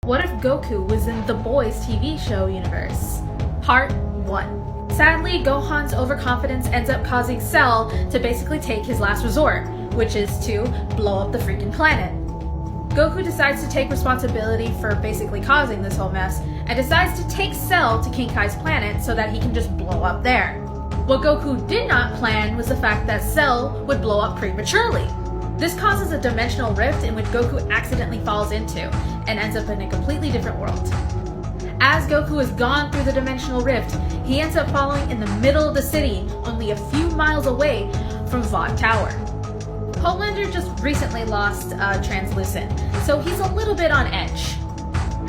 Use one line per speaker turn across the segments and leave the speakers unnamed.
What if Goku was in the Boys TV show universe? Part 1. Sadly, Gohan's overconfidence ends up causing Cell to basically take his last resort, which is to blow up the freaking planet. Goku decides to take responsibility for basically causing this whole mess, and decides to take Cell to King Kai's planet so that he can just blow up there. What Goku did not plan was the fact that Cell would blow up prematurely. This causes a dimensional rift in which Goku accidentally falls into, and ends up in a completely different world. As Goku has gone through the dimensional rift, he ends up falling in the middle of the city, only a few miles away from Vaught Tower. Homelander just recently lost Translucent, so he's a little bit on edge.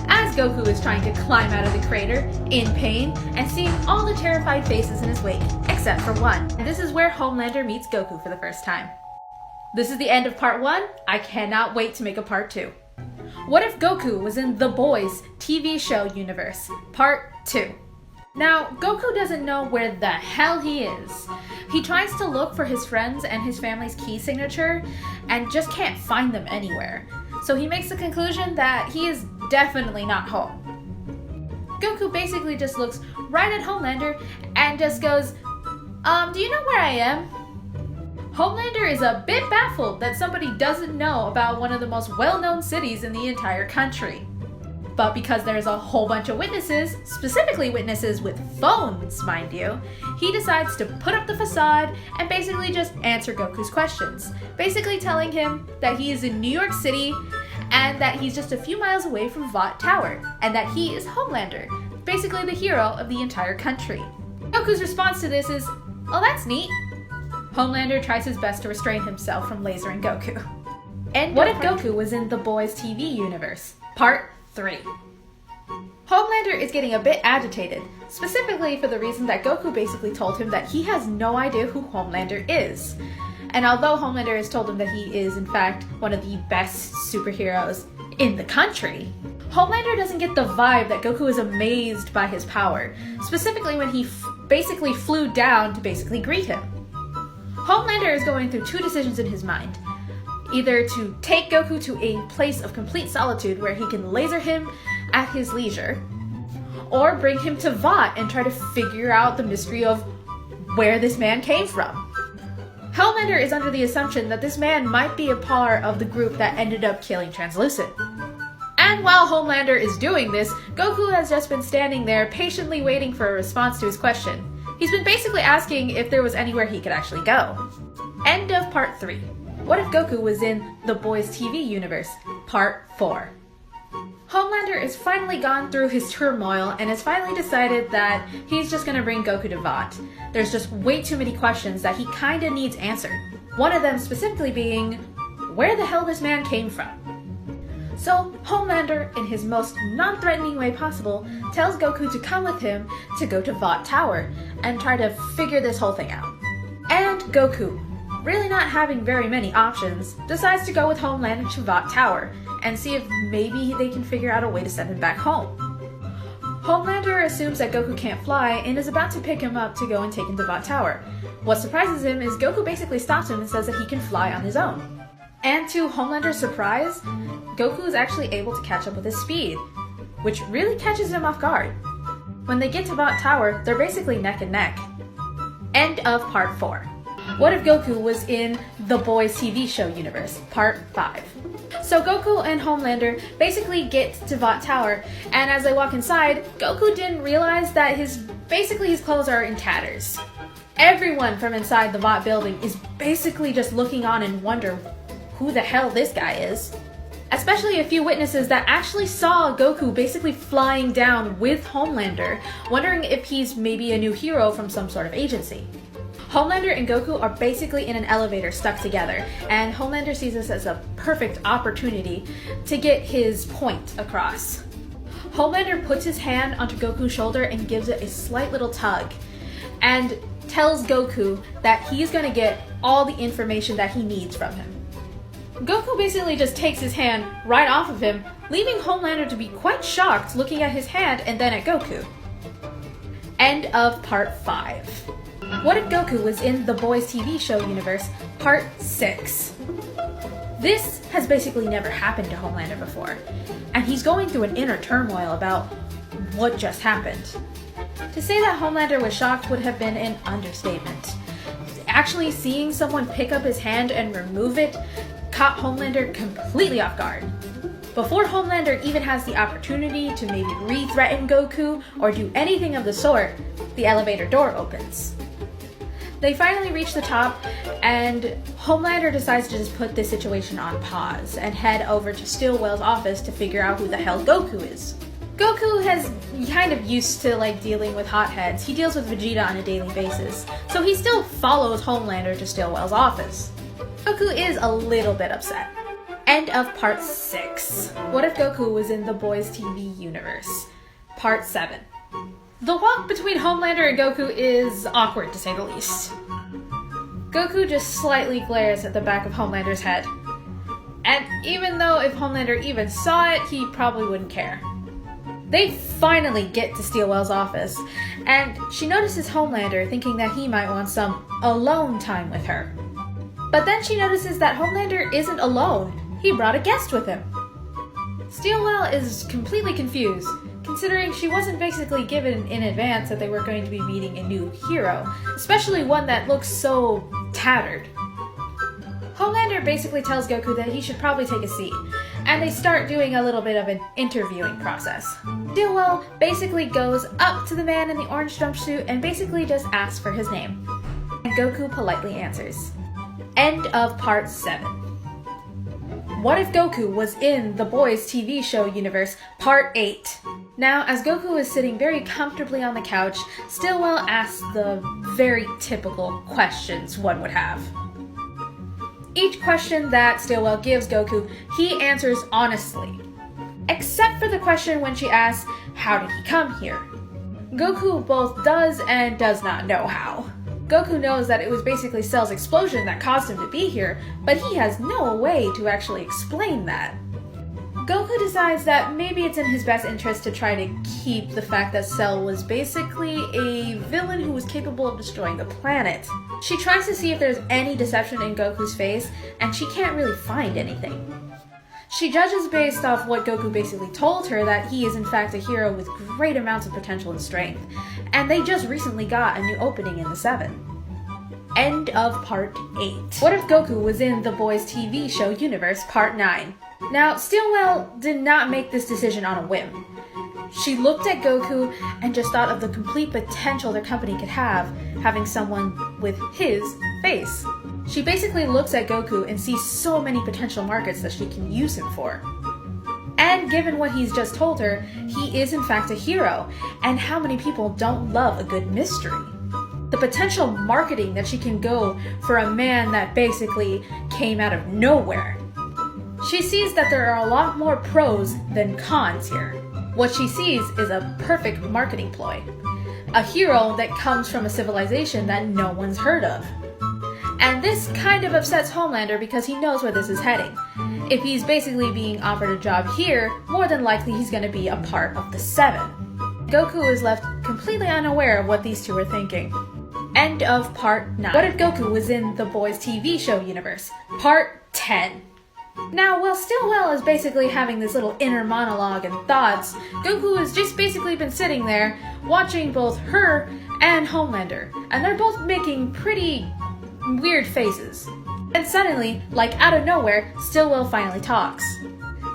As Goku is trying to climb out of the crater, in pain, and seeing all the terrified faces in his wake, except for one. And this is where Homelander meets Goku for the first time. This is the end of part 1. I cannot wait to make a part 2. What if Goku was in the Boys TV show universe? Part 2. Now, Goku doesn't know where the hell he is. He tries to look for his friends and his family's key signature and just can't find them anywhere. So he makes the conclusion that he is definitely not home. Goku basically just looks right at Homelander and just goes, do you know where I am? Homelander is a bit baffled that somebody doesn't know about one of the most well-known cities in the entire country. But because there's a whole bunch of witnesses, specifically witnesses with phones, mind you, he decides to put up the facade and basically just answer Goku's questions. Basically telling him that he is in New York City and that he's just a few miles away from Vaught Tower, and that he is Homelander, basically the hero of the entire country. Goku's response to this is, oh, that's neat. Homelander tries his best to restrain himself from lasering Goku. And what if Goku was in the Boys TV universe? Part 3. Homelander is getting a bit agitated, specifically for the reason that Goku basically told him that he has no idea who Homelander is. And although Homelander has told him that he is in fact one of the best superheroes in the country, Homelander doesn't get the vibe that Goku is amazed by his power, specifically when he basically flew down to basically greet him. Homelander is going through two decisions in his mind. Either to take Goku to a place of complete solitude where he can laser him at his leisure, or bring him to Vaught and try to figure out the mystery of where this man came from. Homelander is under the assumption that this man might be a part of the group that ended up killing Translucent. And while Homelander is doing this, Goku has just been standing there patiently waiting for a response to his question. He's been basically asking if there was anywhere he could actually go. End of part 3. What if Goku was in the Boys TV universe? Part 4. Homelander has finally gone through his turmoil and has finally decided that he's just gonna bring Goku to Vaught. There's just way too many questions that he kinda needs answered. One of them specifically being, where the hell this man came from. So, Homelander, in his most non-threatening way possible, tells Goku to come with him to go to Vaught Tower and try to figure this whole thing out. And Goku, really not having very many options, decides to go with Homelander to Vaught Tower and see if maybe they can figure out a way to send him back home. Homelander assumes that Goku can't fly and is about to pick him up to go and take him to Vaught Tower. What surprises him is Goku basically stops him and says that he can fly on his own. And to Homelander's surprise, Goku is actually able to catch up with his speed, which really catches him off guard. When they get to Vaught Tower, they're basically neck and neck. End of part 4. What if Goku was in the Boys TV show universe? Part 5. So Goku and Homelander basically get to Vaught Tower, and as they walk inside, Goku didn't realize that his clothes are in tatters. Everyone from inside the Vaught building is basically just looking on and wonder who the hell this guy is. Especially a few witnesses that actually saw Goku basically flying down with Homelander, wondering if he's maybe a new hero from some sort of agency. Homelander and Goku are basically in an elevator stuck together, and Homelander sees this as a perfect opportunity to get his point across. Homelander puts his hand onto Goku's shoulder and gives it a slight little tug, and tells Goku that he's gonna get all the information that he needs from him. Goku basically just takes his hand right off of him, leaving Homelander to be quite shocked looking at his hand and then at Goku. End of part 5. What if Goku was in the Boys TV show universe? Part 6. This has basically never happened to Homelander before, and he's going through an inner turmoil about what just happened. To say that Homelander was shocked would have been an understatement. Actually seeing someone pick up his hand and remove it caught Homelander completely off guard. Before Homelander even has the opportunity to maybe re-threaten Goku or do anything of the sort, the elevator door opens. They finally reach the top, and Homelander decides to just put this situation on pause and head over to Stillwell's office to figure out who the hell Goku is. Goku has kind of used to dealing with hotheads. He deals with Vegeta on a daily basis, so he still follows Homelander to Stillwell's office. Goku is a little bit upset. End of part 6. What if Goku was in the Boys TV universe? Part 7. The walk between Homelander and Goku is awkward, to say the least. Goku just slightly glares at the back of Homelander's head. And even though if Homelander even saw it, he probably wouldn't care. They finally get to Stillwell's office, and she notices Homelander, thinking that he might want some alone time with her. But then she notices that Homelander isn't alone. He brought a guest with him. Stillwell is completely confused, considering she wasn't basically given in advance that they were going to be meeting a new hero, especially one that looks so tattered. Homelander basically tells Goku that he should probably take a seat, and they start doing a little bit of an interviewing process. Stillwell basically goes up to the man in the orange jumpsuit and basically just asks for his name. And Goku politely answers. End of part 7. What if Goku was in the Boys TV show universe, part 8? Now, as Goku is sitting very comfortably on the couch, Stillwell asks the very typical questions one would have. Each question that Stillwell gives Goku, he answers honestly. Except for the question when she asks, how did he come here? Goku both does and does not know how. Goku knows that it was basically Cell's explosion that caused him to be here, but he has no way to actually explain that. Goku decides that maybe it's in his best interest to try to keep the fact that Cell was basically a villain who was capable of destroying the planet. She tries to see if there's any deception in Goku's face, and she can't really find anything. She judges based off what Goku basically told her that he is in fact a hero with great amounts of potential and strength, and they just recently got a new opening in the 7. End of part 8. What if Goku was in the Boys TV show universe, part 9? Now, Stillwell did not make this decision on a whim. She looked at Goku and just thought of the complete potential their company could have, having someone with his face. She basically looks at Goku and sees so many potential markets that she can use him for. And given what he's just told her, he is in fact a hero, and how many people don't love a good mystery? The potential marketing that she can go for a man that basically came out of nowhere. She sees that there are a lot more pros than cons here. What she sees is a perfect marketing ploy. A hero that comes from a civilization that no one's heard of. And this kind of upsets Homelander because he knows where this is heading. If he's basically being offered a job here, more than likely he's going to be a part of the 7. Goku is left completely unaware of what these two are thinking. End of part 9. What if Goku was in the Boys TV show universe? Part 10. Now, while Stillwell is basically having this little inner monologue and thoughts, Goku has just basically been sitting there watching both her and Homelander, and they're both making pretty weird faces. And suddenly, out of nowhere, Stillwell finally talks.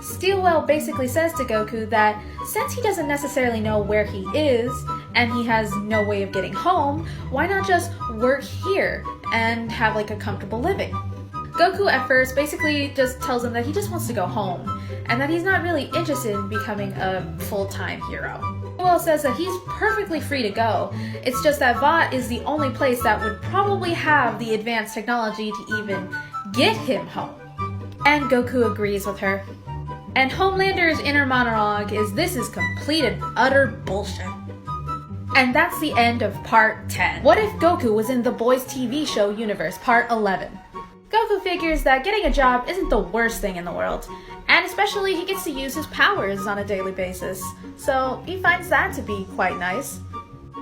Stillwell basically says to Goku that since he doesn't necessarily know where he is, and he has no way of getting home, why not just work here and have a comfortable living? Goku at first basically just tells him that he just wants to go home, and that he's not really interested in becoming a full-time hero. Stillwell says that he's perfectly free to go, it's just that Vaught is the only place that would probably have the advanced technology to even get him home. And Goku agrees with her. And Homelander's inner monologue is this is complete and utter bullshit. And that's the end of part 10. What if Goku was in the Boys TV show universe, part 11? Goku figures that getting a job isn't the worst thing in the world, and especially he gets to use his powers on a daily basis, so he finds that to be quite nice.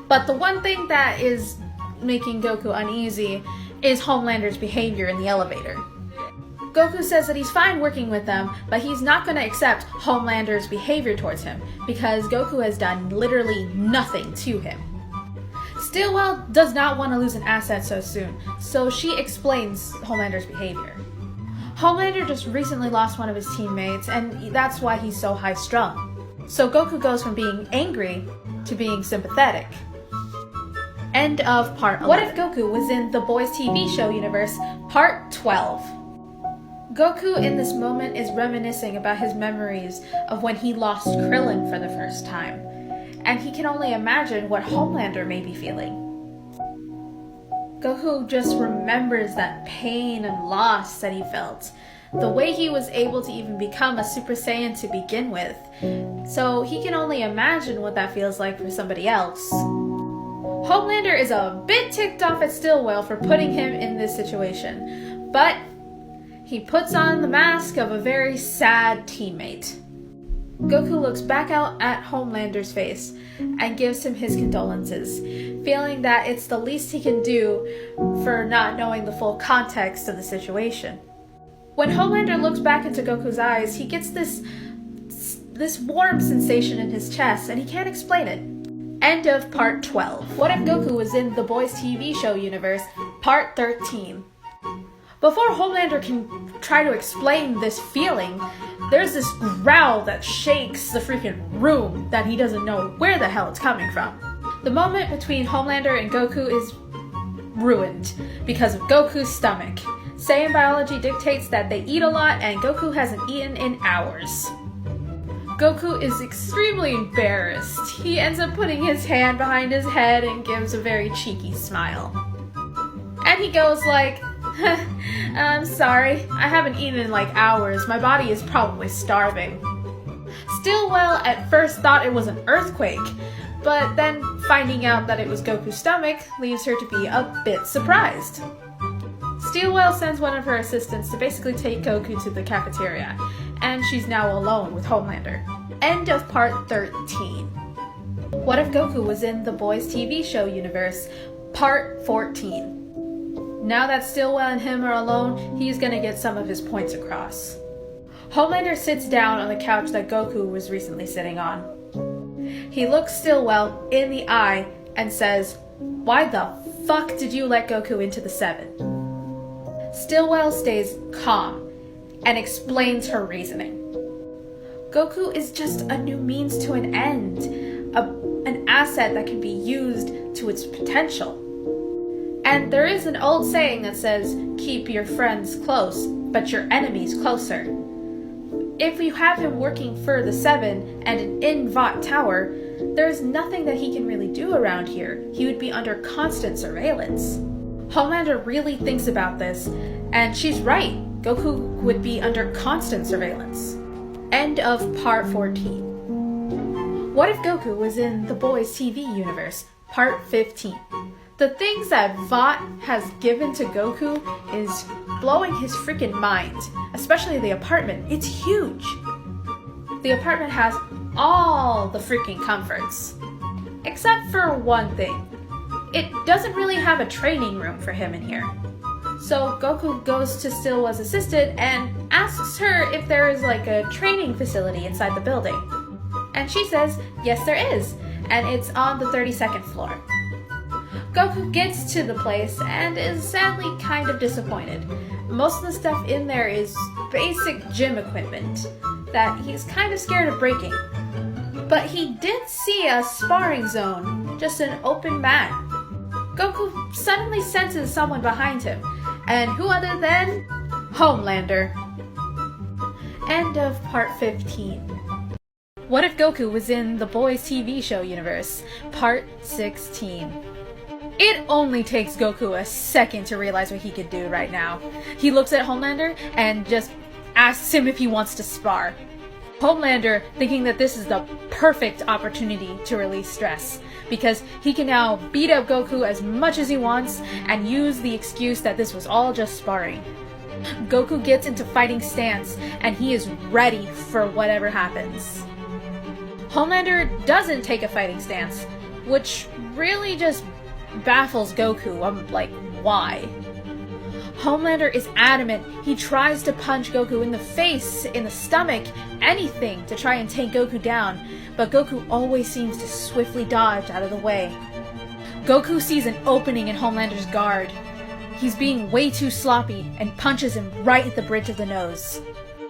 But the one thing that is making Goku uneasy is Homelander's behavior in the elevator. Goku says that he's fine working with them, but he's not going to accept Homelander's behavior towards him, because Goku has done literally nothing to him. Stillwell does not want to lose an asset so soon, so she explains Homelander's behavior. Homelander just recently lost one of his teammates, and that's why he's so high-strung. So Goku goes from being angry to being sympathetic. End of part 11. What if Goku was in the Boys TV show universe, part 12? Goku in this moment is reminiscing about his memories of when he lost Krillin for the first time, and he can only imagine what Homelander may be feeling. Goku just remembers that pain and loss that he felt, the way he was able to even become a Super Saiyan to begin with, so he can only imagine what that feels like for somebody else. Homelander is a bit ticked off at Stillwell for putting him in this situation, but he puts on the mask of a very sad teammate. Goku looks back out at Homelander's face and gives him his condolences, feeling that it's the least he can do for not knowing the full context of the situation. When Homelander looks back into Goku's eyes, he gets this warm sensation in his chest, and he can't explain it. End of part 12. What if Goku was in the Boys TV show universe, part 13? Before Homelander can try to explain this feeling, there's this growl that shakes the freaking room that he doesn't know where the hell it's coming from. The moment between Homelander and Goku is ruined because of Goku's stomach. Saiyan biology dictates that they eat a lot, and Goku hasn't eaten in hours. Goku is extremely embarrassed. He ends up putting his hand behind his head and gives a very cheeky smile. And he goes like, I'm sorry, I haven't eaten in like hours. My body is probably starving. Stillwell at first thought it was an earthquake, but then finding out that it was Goku's stomach leaves her to be a bit surprised. Stillwell sends one of her assistants to basically take Goku to the cafeteria, and she's now alone with Homelander. End of part 13. What if Goku was in the Boys TV show universe, part 14? Now that Stillwell and him are alone, he's gonna get some of his points across. Homelander sits down on the couch that Goku was recently sitting on. He looks Stillwell in the eye and says, "Why the fuck did you let Goku into the 7? Stillwell stays calm and explains her reasoning. Goku is just a new means to an end, an asset that can be used to its potential. And there is an old saying that says, keep your friends close, but your enemies closer. If you have him working for the 7 and in Vaught Tower, there's nothing that he can really do around here. He would be under constant surveillance." Homelander really thinks about this, and she's right. Goku would be under constant surveillance. End of part 14. What if Goku was in the Boys TV universe, part 15? The things that Vaught has given to Goku is blowing his freaking mind, especially the apartment. It's huge. The apartment has all the freaking comforts, except for one thing. It doesn't really have a training room for him in here. So Goku goes to Stillwell's assistant and asks her if there is like a training facility inside the building. And she says, yes there is, and it's on the 32nd floor. Goku gets to the place and is sadly kind of disappointed. Most of the stuff in there is basic gym equipment that he's kind of scared of breaking. But he did see a sparring zone, just an open mat. Goku suddenly senses someone behind him, and who other than Homelander. End of part 15. What if Goku was in the Boys TV show universe, part 16? It only takes Goku a second to realize what he could do right now. He looks at Homelander and just asks him if he wants to spar. Homelander thinking that this is the perfect opportunity to release stress, because he can now beat up Goku as much as he wants and use the excuse that this was all just sparring. Goku gets into fighting stance and he is ready for whatever happens. Homelander doesn't take a fighting stance, which really just baffles Goku. I'm like, why? Homelander is adamant. He tries to punch Goku in the face, in the stomach, anything to try and take Goku down, but Goku always seems to swiftly dodge out of the way. Goku sees an opening in Homelander's guard. He's being way too sloppy and punches him right at the bridge of the nose.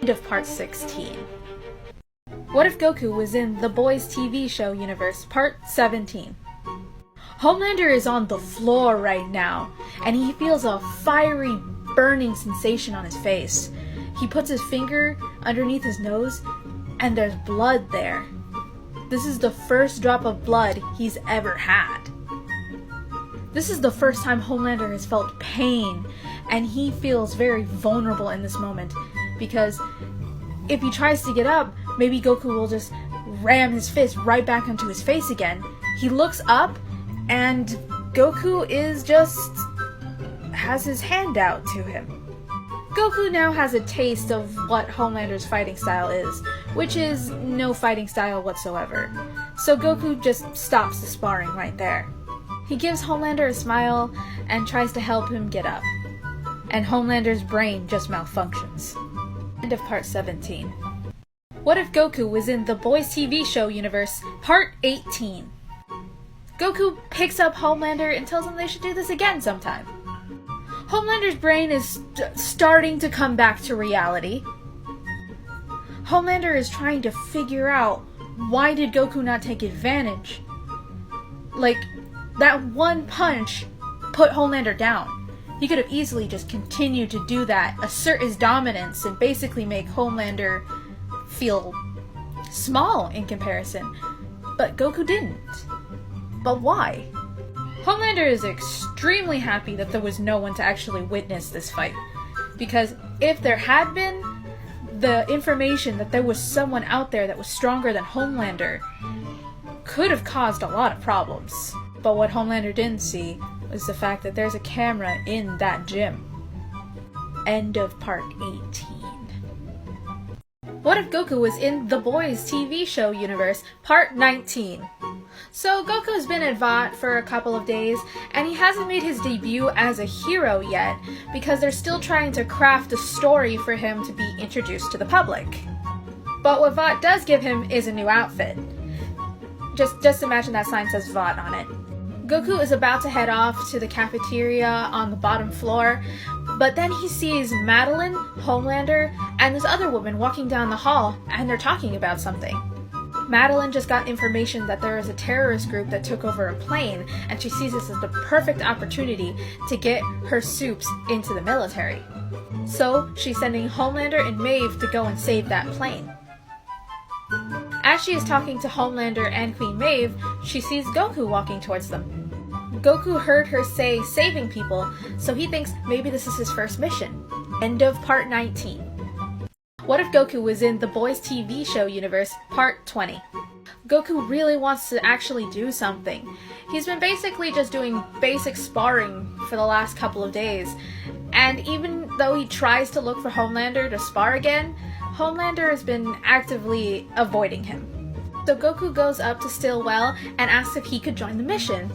End of part 16. What if Goku was in The Boys TV show universe, part 17? Homelander is on the floor right now, and he feels a fiery, burning sensation on his face. He puts his finger underneath his nose, and there's blood there. This is the first drop of blood he's ever had. This is the first time Homelander has felt pain, and he feels very vulnerable in this moment, because if he tries to get up, maybe Goku will just ram his fist right back onto his face again. He looks up, and Goku has his hand out to him. Goku now has a taste of what Homelander's fighting style is, which is no fighting style whatsoever. So Goku just stops the sparring right there. He gives Homelander a smile and tries to help him get up. And Homelander's brain just malfunctions. End of part 17. What if Goku was in The Boys TV show universe, part 18? Goku picks up Homelander and tells him they should do this again sometime. Homelander's brain is starting to come back to reality. Homelander is trying to figure out, why did Goku not take advantage? Like, that one punch put Homelander down. He could have easily just continued to do that, assert his dominance, and basically make Homelander feel small in comparison. But Goku didn't. But why? Homelander is extremely happy that there was no one to actually witness this fight. Because if there had been, the information that there was someone out there that was stronger than Homelander could have caused a lot of problems. But what Homelander didn't see was the fact that there's a camera in that gym. End of part 18. What if Goku was in The Boys TV show universe, part 19? So Goku's been at Vaught for a couple of days, and he hasn't made his debut as a hero yet, because they're still trying to craft a story for him to be introduced to the public. But what Vaught does give him is a new outfit. Just imagine that sign says Vaught on it. Goku is about to head off to the cafeteria on the bottom floor, but then he sees Madeline, Homelander, and this other woman walking down the hall, and they're talking about something. Madeline just got information that there is a terrorist group that took over a plane, and she sees this as the perfect opportunity to get her soups into the military. So she's sending Homelander and Maeve to go and save that plane. As she is talking to Homelander and Queen Maeve, she sees Goku walking towards them. Goku heard her say saving people, so he thinks maybe this is his first mission. End of part 19. What if Goku was in The Boys TV show universe, part 20? Goku really wants to actually do something. He's been basically just doing basic sparring for the last couple of days, and even though he tries to look for Homelander to spar again, Homelander has been actively avoiding him. So Goku goes up to Stillwell and asks if he could join the mission,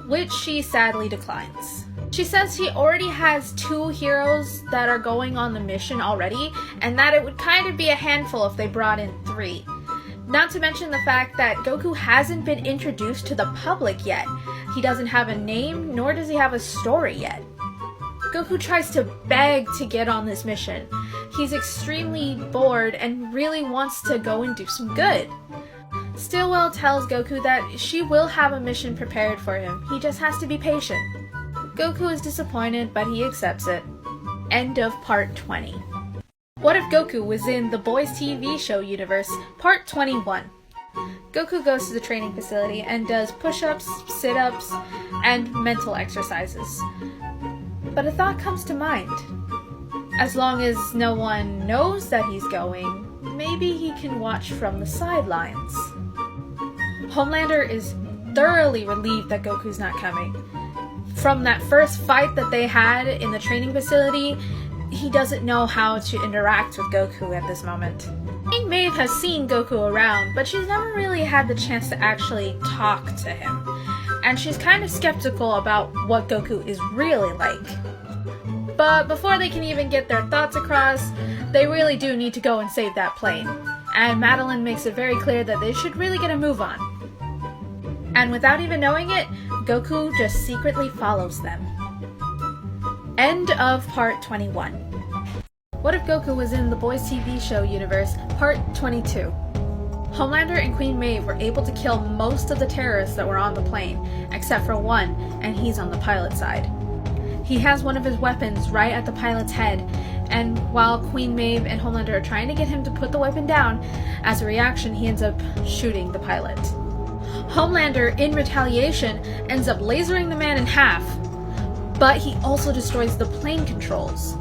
which she sadly declines. She says he already has 2 heroes that are going on the mission already, and that it would kind of be a handful if they brought in 3. Not to mention the fact that Goku hasn't been introduced to the public yet. He doesn't have a name, nor does he have a story yet. Goku tries to beg to get on this mission. He's extremely bored and really wants to go and do some good. Stillwell tells Goku that she will have a mission prepared for him. He just has to be patient. Goku is disappointed, but he accepts it. End of part 20. What if Goku was in The Boys TV show universe, part 21? Goku goes to the training facility and does push-ups, sit-ups, and mental exercises. But a thought comes to mind. As long as no one knows that he's going, maybe he can watch from the sidelines. Homelander is thoroughly relieved that Goku's not coming. From that first fight that they had in the training facility, he doesn't know how to interact with Goku at this moment. Queen Maeve has seen Goku around, but she's never really had the chance to actually talk to him. And she's kind of skeptical about what Goku is really like. But before they can even get their thoughts across, they really do need to go and save that plane. And Madeline makes it very clear that they should really get a move on. And without even knowing it, Goku just secretly follows them. End of part 21. What if Goku was in the Boys TV show universe, part 22? Homelander and Queen Maeve were able to kill most of the terrorists that were on the plane, except for one, and he's on the pilot side. He has one of his weapons right at the pilot's head, and while Queen Maeve and Homelander are trying to get him to put the weapon down, as a reaction he ends up shooting the pilot. Homelander, in retaliation, ends up lasering the man in half, but he also destroys the plane controls.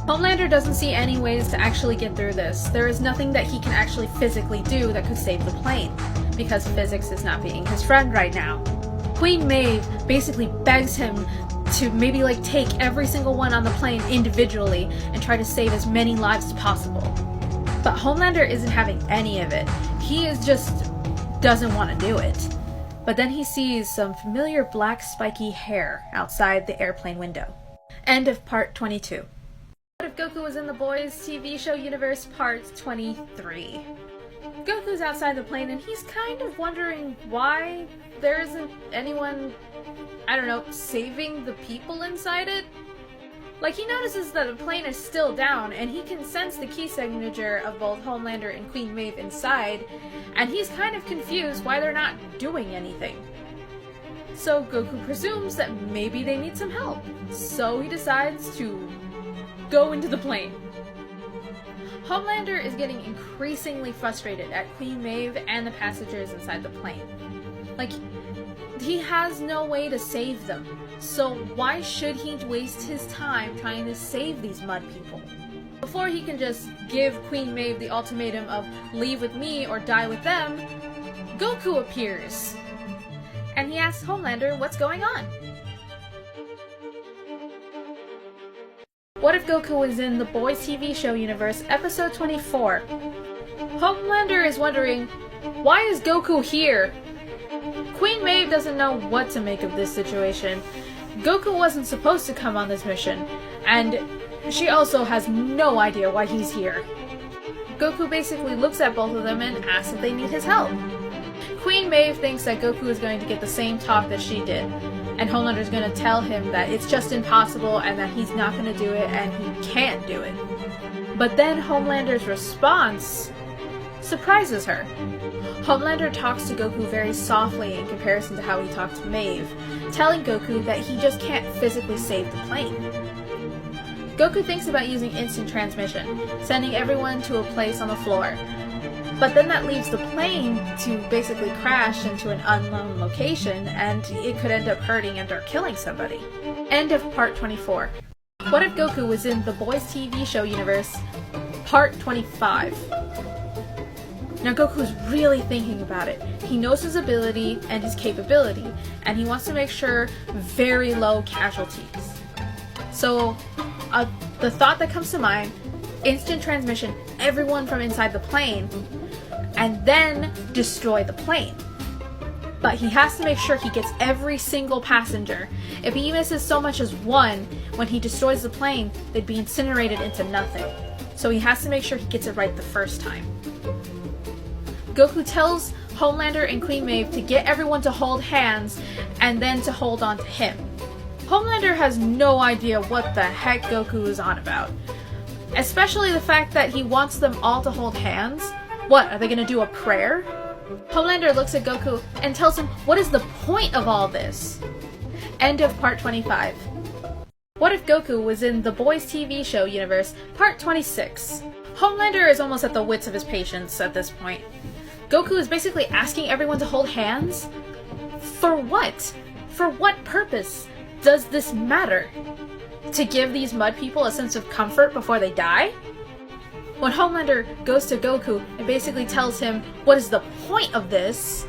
Homelander doesn't see any ways to actually get through this. There is nothing that he can actually physically do that could save the plane, because physics is not being his friend right now. Queen Maeve basically begs him to maybe take every single one on the plane individually and try to save as many lives as possible. But Homelander isn't having any of it. He doesn't want to do it. But then he sees some familiar black spiky hair outside the airplane window. End of part 22. What if Goku was in the Boys TV show universe, part 23? Goku's outside the plane and he's kind of wondering why there isn't anyone, saving the people inside it. He notices that the plane is still down and he can sense the key signature of both Homelander and Queen Maeve inside, and he's kind of confused why they're not doing anything. So Goku presumes that maybe they need some help, so he decides to go into the plane. Homelander is getting increasingly frustrated at Queen Maeve and the passengers inside the plane. He has no way to save them, so why should he waste his time trying to save these mud people? Before he can just give Queen Maeve the ultimatum of leave with me or die with them, Goku appears. And he asks Homelander what's going on. What if Goku was in the Boys TV show universe, episode 24? Homelander is wondering, why is Goku here? Queen Maeve doesn't know what to make of this situation. Goku wasn't supposed to come on this mission, and she also has no idea why he's here. Goku basically looks at both of them and asks if they need his help. Queen Maeve thinks that Goku is going to get the same talk that she did, and Homelander's going to tell him that it's just impossible and that he's not going to do it and he can't do it. But then Homelander's response surprises her. Homelander talks to Goku very softly in comparison to how he talked to Maeve, telling Goku that he just can't physically save the plane. Goku thinks about using instant transmission, sending everyone to a place on the floor. But then that leaves the plane to basically crash into an unknown location, and it could end up hurting and or killing somebody. End of part 24. What if Goku was in the Boys TV show universe, part 25? Now Goku's really thinking about it. He knows his ability and his capability, and he wants to make sure very low casualties. So the thought that comes to mind, instant transmission everyone from inside the plane, and then destroy the plane. But he has to make sure he gets every single passenger. If he misses so much as one, when he destroys the plane, they'd be incinerated into nothing. So he has to make sure he gets it right the first time. Goku tells Homelander and Queen Maeve to get everyone to hold hands and then to hold on to him. Homelander has no idea what the heck Goku is on about. Especially the fact that he wants them all to hold hands. What, are they gonna do a prayer? Homelander looks at Goku and tells him, what is the point of all this? End of part 25. What if Goku was in the Boys TV show universe, part 26? Homelander is almost at the wits of his patience at this point. Goku is basically asking everyone to hold hands? For what? For what purpose does this matter? To give these mud people a sense of comfort before they die? When Homelander goes to Goku and basically tells him, what is the point of this?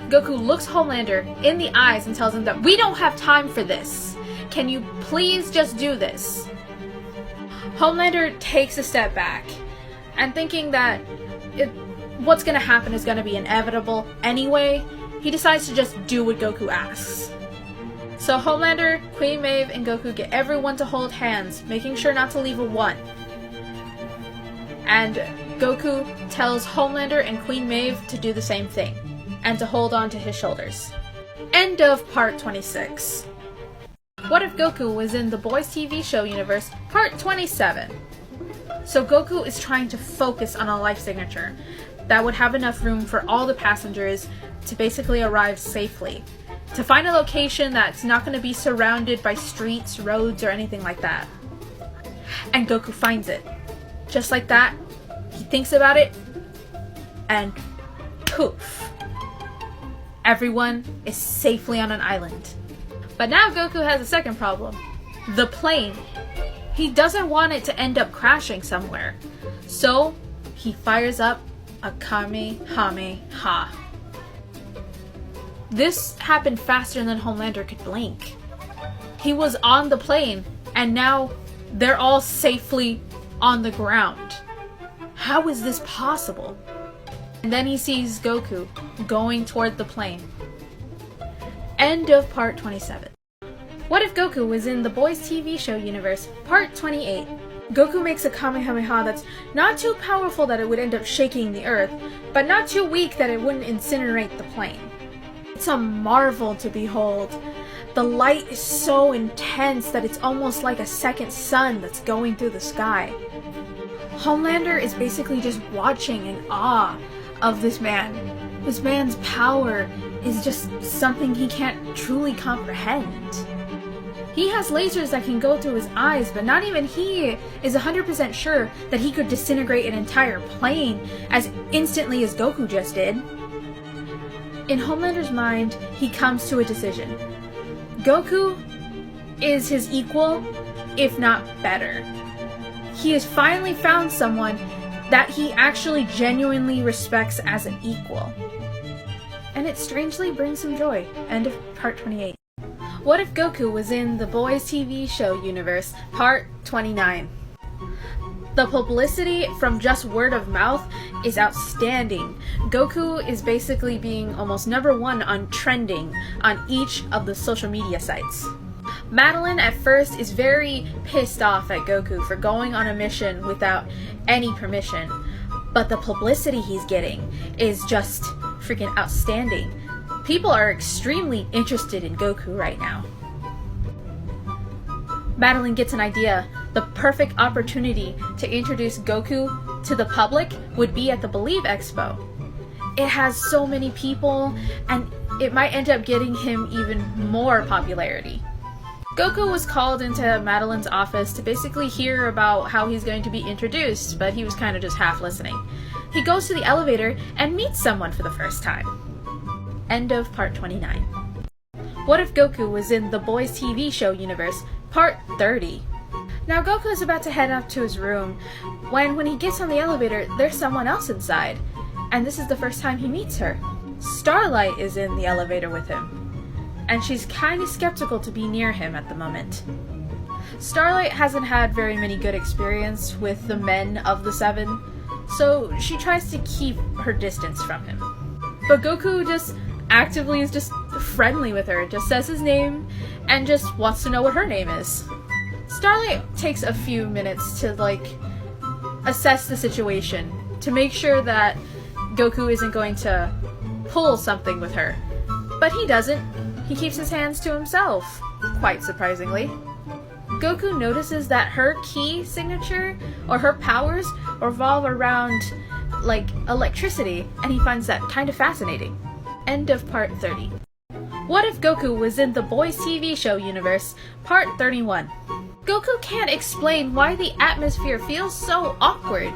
Goku looks Homelander in the eyes and tells him that we don't have time for this. Can you please just do this? Homelander takes a step back, and thinking that what's going to happen is going to be inevitable anyway, he decides to just do what Goku asks. So Homelander, Queen Maeve, and Goku get everyone to hold hands, making sure not to leave a 1. And Goku tells Homelander and Queen Maeve to do the same thing, and to hold on to his shoulders. End of part 26. What if Goku was in the Boys TV show universe, part 27? So Goku is trying to focus on a life signature that would have enough room for all the passengers to basically arrive safely. To find a location that's not going to be surrounded by streets, roads, or anything like that. And Goku finds it. Just like that, he thinks about it, and poof. Everyone is safely on an island. But now Goku has a second problem. The plane. He doesn't want it to end up crashing somewhere. So, he fires up a Kamehameha. This happened faster than Homelander could blink. He was on the plane, and now they're all safely on the ground. How is this possible? And then he sees Goku going toward the plane. End of part 27. What if Goku was in the Boys TV show universe, part 28? Goku makes a Kamehameha that's not too powerful that it would end up shaking the earth, but not too weak that it wouldn't incinerate the plane. It's a marvel to behold. The light is so intense that it's almost like a second sun that's going through the sky. Homelander is basically just watching in awe of this man. This man's power is just something he can't truly comprehend. He has lasers that can go through his eyes, but not even he is 100% sure that he could disintegrate an entire plane as instantly as Goku just did. In Homelander's mind, he comes to a decision. Goku is his equal, if not better. He has finally found someone that he actually genuinely respects as an equal. And it strangely brings him joy. End of part 28. What if Goku was in the Boys TV show universe, part 29? The publicity from just word of mouth is outstanding. Goku is basically being almost #1 on trending on each of the social media sites. Madeline at first is very pissed off at Goku for going on a mission without any permission, but the publicity he's getting is just freaking outstanding. People are extremely interested in Goku right now. Madeline gets an idea. The perfect opportunity to introduce Goku to the public would be at the Believe Expo. It has so many people, and it might end up getting him even more popularity. Goku was called into Madeline's office to basically hear about how he's going to be introduced, but he was kind of just half listening. He goes to the elevator and meets someone for the first time. End of part 29. What if Goku was in the Boys TV show universe, part 30? Now Goku is about to head up to his room when he gets on the elevator, there's someone else inside, and this is the first time he meets her. Starlight is in the elevator with him, and she's kind of skeptical to be near him at the moment. Starlight hasn't had very many good experience with the men of the Seven, so she tries to keep her distance from him. But Goku just actively is just friendly with her, just says his name, and just wants to know what her name is. Starlight takes a few minutes to assess the situation, to make sure that Goku isn't going to pull something with her. But he doesn't. He keeps his hands to himself, quite surprisingly. Goku notices that her key signature, or her powers, revolve around, electricity, and he finds that kind of fascinating. End of part 30. What if Goku was in the Boys TV show universe, part 31? Goku can't explain why the atmosphere feels so awkward.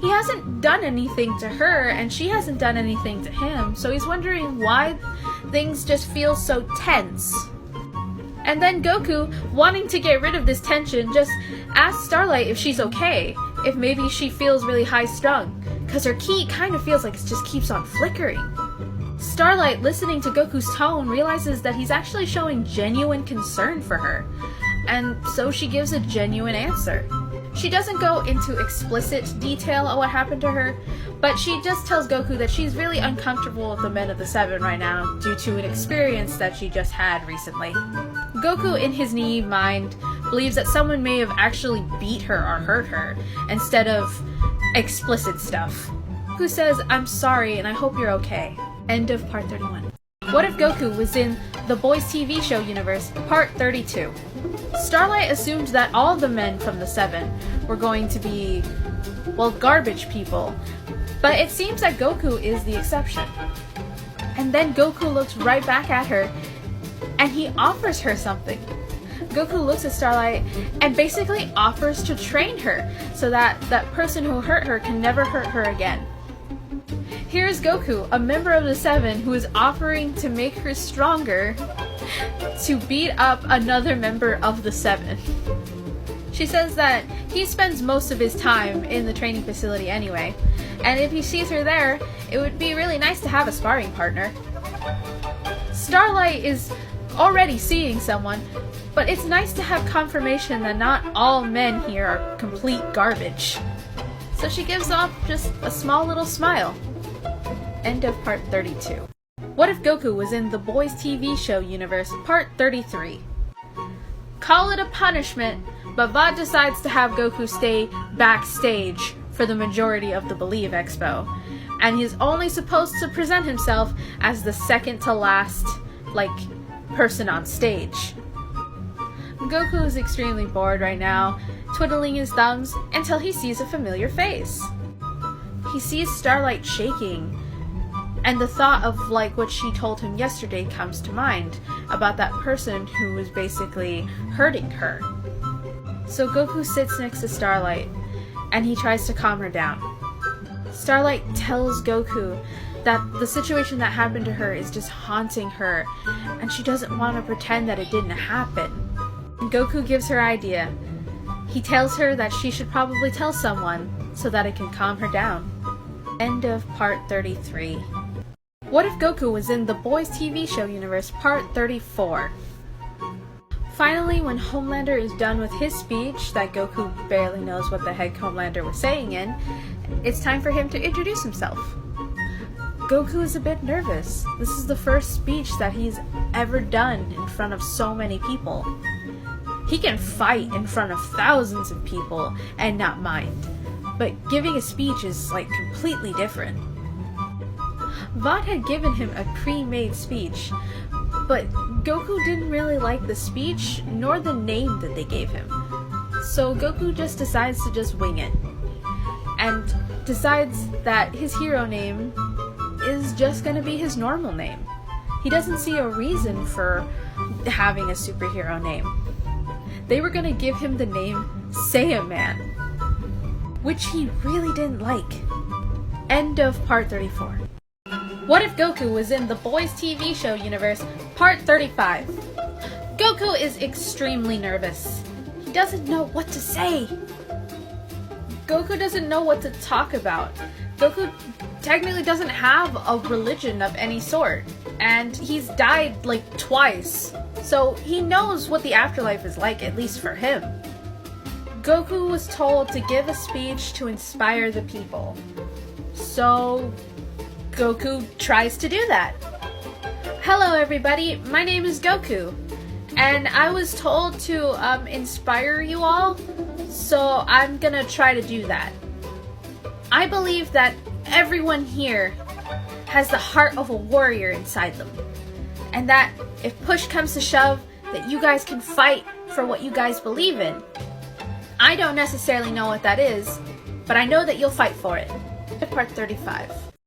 He hasn't done anything to her, and she hasn't done anything to him, so he's wondering why things just feel so tense. And then Goku, wanting to get rid of this tension, just asks Starlight if she's okay, if maybe she feels really high-strung, because her ki kind of feels like it just keeps on flickering. Starlight, listening to Goku's tone, realizes that he's actually showing genuine concern for her, and so she gives a genuine answer. She doesn't go into explicit detail on what happened to her, but she just tells Goku that she's really uncomfortable with the men of the Seven right now due to an experience that she just had recently. Goku, in his naive mind, believes that someone may have actually beat her or hurt her, instead of explicit stuff. Goku says, "I'm sorry and I hope you're okay." End of part 31. What if Goku was in the Boys TV show universe, part 32? Starlight assumed that all the men from the Seven were going to be, well, garbage people, but it seems that Goku is the exception. And then Goku looks right back at her, and he offers her something. Goku looks at Starlight and basically offers to train her so that that person who hurt her can never hurt her again. Here's Goku, a member of the Seven, who is offering to make her stronger to beat up another member of the Seven. She says that he spends most of his time in the training facility anyway, and if he sees her there, it would be really nice to have a sparring partner. Starlight is already seeing someone, but it's nice to have confirmation that not all men here are complete garbage. So she gives off just a small little smile. End of part 32. What if Goku was in the Boys TV show universe, part 33? Call it a punishment, but Vaught decides to have Goku stay backstage for the majority of the Believe Expo, and he's only supposed to present himself as the second to last, person on stage. Goku is extremely bored right now, twiddling his thumbs until he sees a familiar face. He sees Starlight shaking, and the thought of what she told him yesterday comes to mind about that person who was basically hurting her. So Goku sits next to Starlight, and he tries to calm her down. Starlight tells Goku that the situation that happened to her is just haunting her, and she doesn't want to pretend that it didn't happen. And Goku gives her idea. He tells her that she should probably tell someone so that it can calm her down. End of part 33. What if Goku was in the Boys TV show universe, part 34? Finally, when Homelander is done with his speech that Goku barely knows what the heck Homelander was saying in, it's time for him to introduce himself. Goku is a bit nervous. This is the first speech that he's ever done in front of so many people. He can fight in front of thousands of people and not mind, but giving a speech is completely different. Vaught had given him a pre-made speech, but Goku didn't really like the speech nor the name that they gave him. So Goku just decides to just wing it, and decides that his hero name is just gonna be his normal name. He doesn't see a reason for having a superhero name. They were gonna give him the name Saiyaman, which he really didn't like. End of part 34. What if Goku was in the Boys TV show universe, part 35? Goku is extremely nervous. He doesn't know what to say. Goku doesn't know what to talk about. Goku technically doesn't have a religion of any sort, and he's died twice, so he knows what the afterlife is like, at least for him. Goku was told to give a speech to inspire the people, so Goku tries to do that. Hello everybody, my name is Goku, and I was told to inspire you all, so I'm gonna try to do that. I believe that everyone here has the heart of a warrior inside them, and that if push comes to shove, that you guys can fight for what you guys believe in. I don't necessarily know what that is, but I know that you'll fight for it. Part 35.